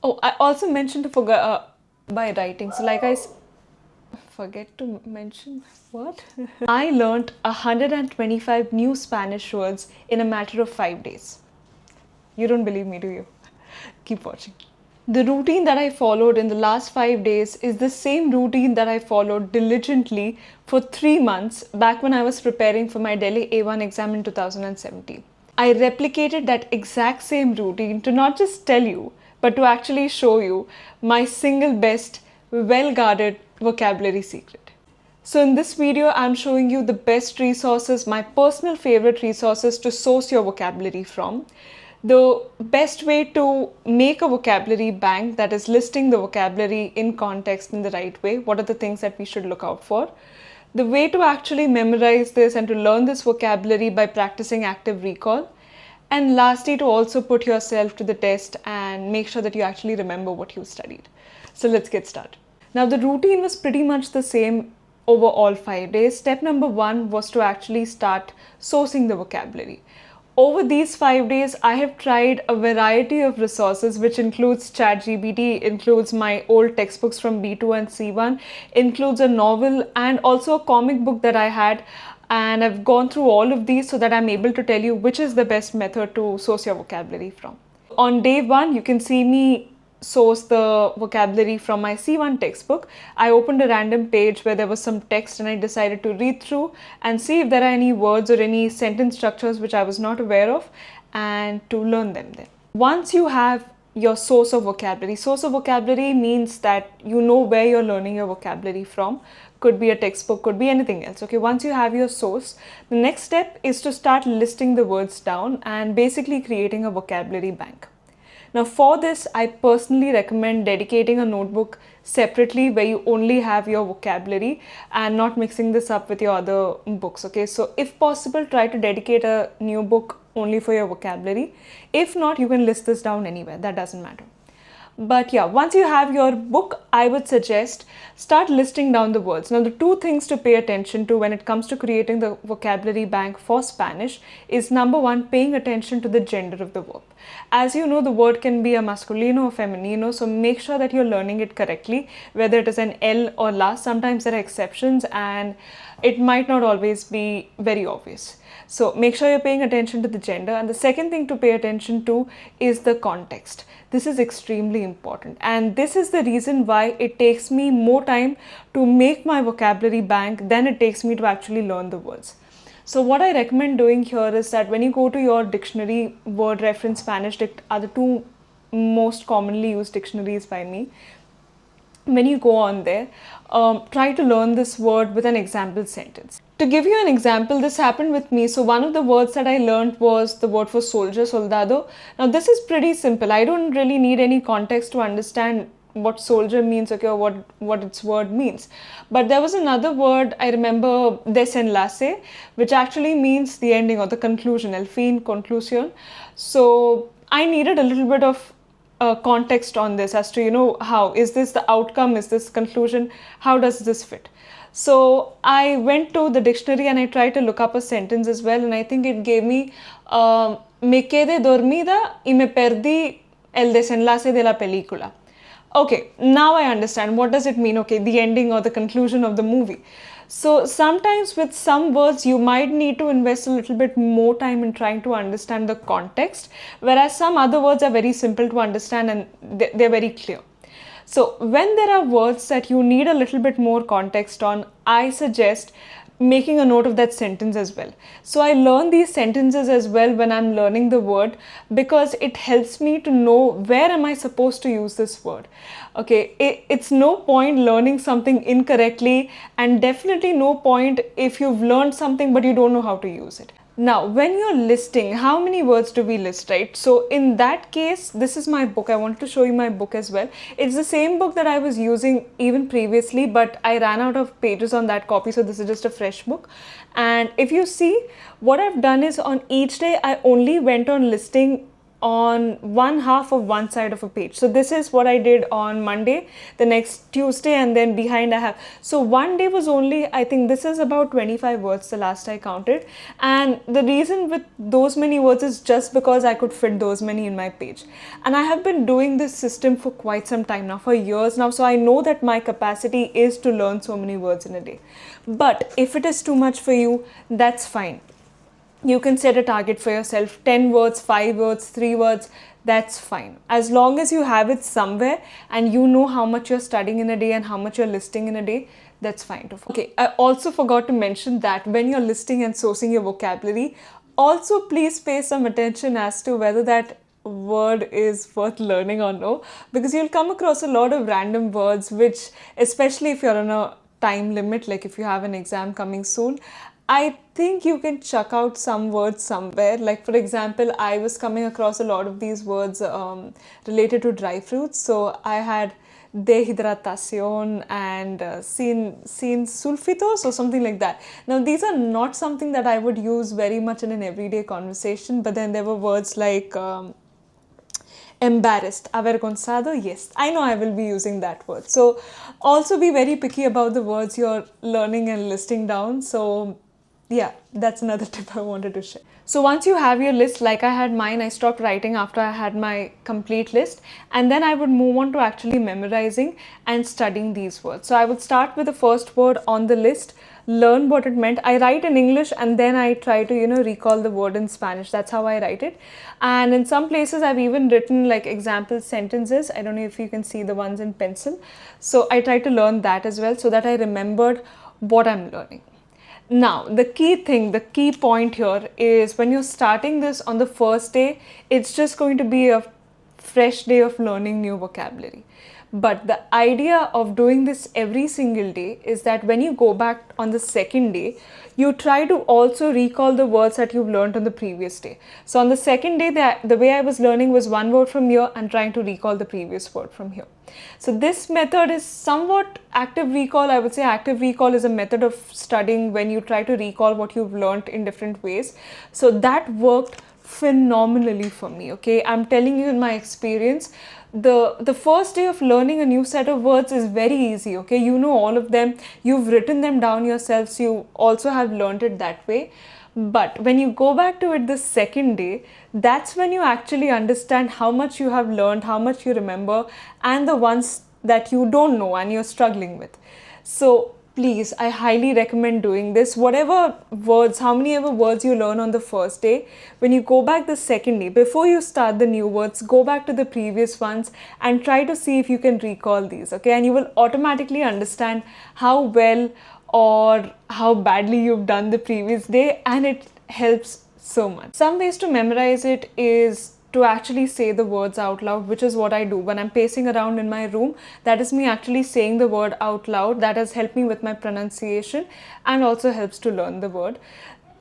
Oh, I also mentioned to forget by writing. So like forget to mention what? I learned 125 new Spanish words in a matter of 5 days. You don't believe me, do you? Keep watching. The routine that I followed in the last 5 days is the same routine that I followed diligently for 3 months back when I was preparing for my DELE A1 exam in 2017. I replicated that exact same routine to not just tell you, but to actually show you my single best, well-guarded vocabulary secret. So in this video, I'm showing you the best resources, my personal favorite resources to source your vocabulary from. The best way to make a vocabulary bank, that is listing the vocabulary in context in the right way. What are the things that we should look out for? The way to actually memorize this and to learn this vocabulary by practicing active recall. And lastly, to also put yourself to the test and make sure that you actually remember what you studied. So let's get started. Now the routine was pretty much the same over all 5 days. Step number 1 was to actually start sourcing the vocabulary. Over these 5 days, I have tried a variety of resources, which includes ChatGPT, includes my old textbooks from B2 and C1, includes a novel and also a comic book that I had. And I've gone through all of these so that I'm able to tell you which is the best method to source your vocabulary from. On day 1, you can see me source the vocabulary from my C1 textbook. I opened a random page where there was some text and I decided to read through and see if there are any words or any sentence structures which I was not aware of and to learn them then. Once you have your source of vocabulary means that you know where you're learning your vocabulary from. Could be a textbook, could be anything else. Okay, once you have your source, the next step is to start listing the words down and basically creating a vocabulary bank. Now for this, I personally recommend dedicating a notebook separately where you only have your vocabulary and not mixing this up with your other books. Okay, so if possible, try to dedicate a new book only for your vocabulary. If not, you can list this down anywhere, that doesn't matter. But yeah, once you have your book, I would suggest start listing down the words. Now, the 2 things to pay attention to when it comes to creating the vocabulary bank for Spanish is number 1, paying attention to the gender of the verb. As you know, the word can be a masculino or femenino, so make sure that you're learning it correctly, whether it is an L or la. Sometimes there are exceptions and it might not always be very obvious. So make sure you're paying attention to the gender. And the second thing to pay attention to is the context. This is extremely important. And this is the reason why it takes me more time to make my vocabulary bank than it takes me to actually learn the words. So what I recommend doing here is that when you go to your dictionary, word reference, Spanish are the 2 most commonly used dictionaries by me. When you go on there, try to learn this word with an example sentence. To give you an example, this happened with me. So one of the words that I learned was the word for soldier, soldado. Now this is pretty simple. I don't really need any context to understand what soldier means, okay, or what its word means. But there was another word, I remember, desenlace, which actually means the ending or the conclusion, el fin, conclusión. So I needed a little bit of context on this as to, you know, how is this the outcome, is this conclusion, how does this fit? So I went to the dictionary and I tried to look up a sentence as well, and I think it gave me me quedé dormida y me perdí el desenlace de la película. Okay, now I understand. What does it mean? Okay, the ending or the conclusion of the movie. So sometimes with some words, you might need to invest a little bit more time in trying to understand the context, whereas some other words are very simple to understand and they're very clear. So when there are words that you need a little bit more context on, I suggest making a note of that sentence as well. So I learn these sentences as well when I'm learning the word, because it helps me to know where am I supposed to use this word. Okay, it's no point learning something incorrectly, and definitely no point if you've learned something but you don't know how to use it. Now, when you're listing, how many words do we list, right? So in that case, this is my book. I wanted to show you my book as well. It's the same book that I was using even previously, but I ran out of pages on that copy, so this is just a fresh book. And if you see, what I've done is on each day, I only went on listing on one half of one side of a page. So this is what I did on Monday, the next Tuesday, and then behind I have. So one day was only, I think this is about 25 words the last I counted. And the reason with those many words is just because I could fit those many in my page. And I have been doing this system for quite some time now, for years now. So I know that my capacity is to learn so many words in a day. But if it is too much for you, that's fine. You can set a target for yourself, 10 words, 5 words, 3 words, that's fine. As long as you have it somewhere and you know how much you're studying in a day and how much you're listing in a day, that's fine to follow. Okay, I also forgot to mention that when you're listing and sourcing your vocabulary, also please pay some attention as to whether that word is worth learning or no, because you'll come across a lot of random words which, especially if you're on a time limit, like if you have an exam coming soon, I think you can chuck out some words somewhere. Like for example, I was coming across a lot of these words related to dry fruits. So I had dehidratación and sin sulfitos or something like that. Now these are not something that I would use very much in an everyday conversation, but then there were words like embarrassed, avergonzado. Yes, I know I will be using that word. So also be very picky about the words you're learning and listing down. So yeah, that's another tip I wanted to share. So once you have your list, like I had mine, I stopped writing after I had my complete list, and then I would move on to actually memorizing and studying these words. So I would start with the first word on the list, learn what it meant. I write in English and then I try to, recall the word in Spanish. That's how I write it. And in some places I've even written like example sentences. I don't know if you can see the ones in pencil. So I try to learn that as well so that I remembered what I'm learning. Now, the key point here is when you're starting this on the first day, it's just going to be a fresh day of learning new vocabulary. But the idea of doing this every single day is that when you go back on the second day, you try to also recall the words that you've learned on the previous day. So on the second day, the way I was learning was one word from here and trying to recall the previous word from here. So this method is somewhat active recall. I would say active recall is a method of studying when you try to recall what you've learned in different ways. So that worked phenomenally for me. Okay, I'm telling you in my experience, the first day of learning a new set of words is very easy. Okay, you know all of them, you've written them down yourself, so you also have learned it that way. But when you go back to it the second day, that's when you actually understand how much you have learned, how much you remember, and the ones that you don't know and you're struggling with. So please, I highly recommend doing this. Whatever words, how many ever words you learn on the first day, when you go back the second day, before you start the new words, go back to the previous ones and try to see if you can recall these, okay? And you will automatically understand how well or how badly you've done the previous day, and it helps so much. Some ways to memorize it is to actually say the words out loud, which is what I do when I'm pacing around in my room. That is me actually saying the word out loud. That has helped me with my pronunciation and also helps to learn the word.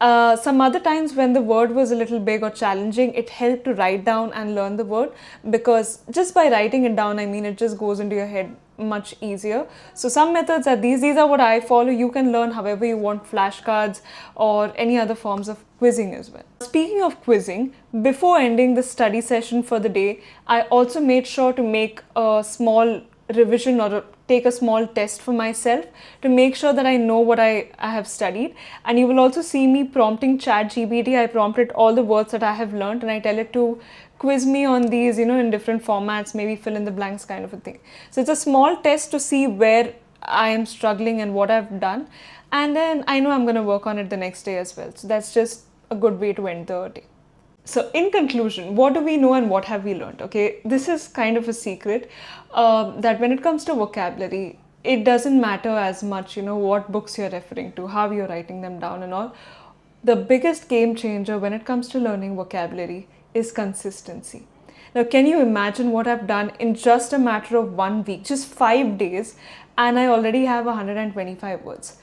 Some other times when the word was a little big or challenging, it helped to write down and learn the word, because just by writing it down, I mean, it just goes into your head much easier. So some methods are these are what I follow. You can learn however you want, flashcards or any other forms of quizzing as well. Speaking of quizzing, before ending the study session for the day, I also made sure to make a small revision or take a small test for myself to make sure that I know what I have studied. And you will also see me prompting ChatGPT. I prompted all the words that I have learned and I tell it to quiz me on these, in different formats, maybe fill in the blanks kind of a thing. So it's a small test to see where I am struggling and what I've done. And then I know I'm going to work on it the next day as well. So that's just a good way to end the day. So in conclusion, what do we know and what have we learned? Okay, this is kind of a secret that when it comes to vocabulary, it doesn't matter as much, what books you're referring to, how you're writing them down and all. The biggest game changer when it comes to learning vocabulary is consistency. Now, can you imagine what I've done in just a matter of 1 week, just 5 days, and I already have 125 words.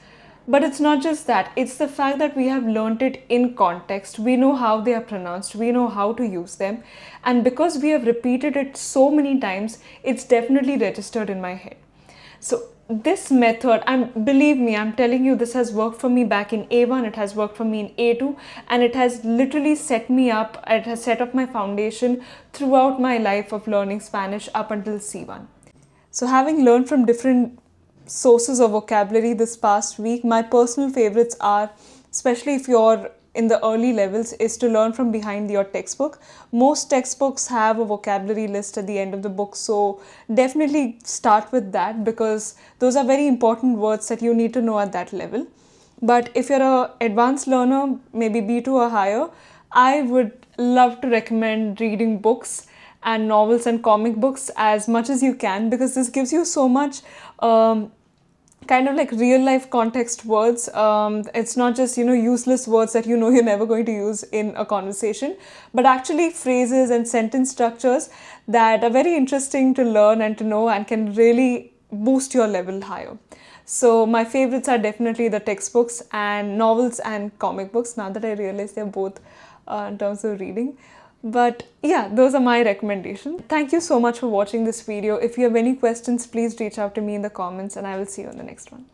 But it's not just that, it's the fact that we have learnt it in context. We know how they are pronounced, we know how to use them. And because we have repeated it so many times, it's definitely registered in my head. So this method, and believe me, I'm telling you, this has worked for me back in A1, it has worked for me in A2, and it has literally set me up, it has set up my foundation throughout my life of learning Spanish up until C1. So having learned from different sources of vocabulary this past week, my personal favorites are, especially if you're in the early levels, is to learn from behind your textbook. Most textbooks have a vocabulary list at the end of the book, so definitely start with that because those are very important words that you need to know at that level. But if you're an advanced learner, maybe B2 or higher, I would love to recommend reading books and novels and comic books as much as you can, because this gives you so much kind of like real life context words. It's not just, useless words that you're never going to use in a conversation, but actually phrases and sentence structures that are very interesting to learn and to know and can really boost your level higher. So my favorites are definitely the textbooks and novels and comic books, now that I realize they're both in terms of reading. But yeah, those are my recommendations. Thank you so much for watching this video. If you have any questions, please reach out to me in the comments and I will see you in the next one.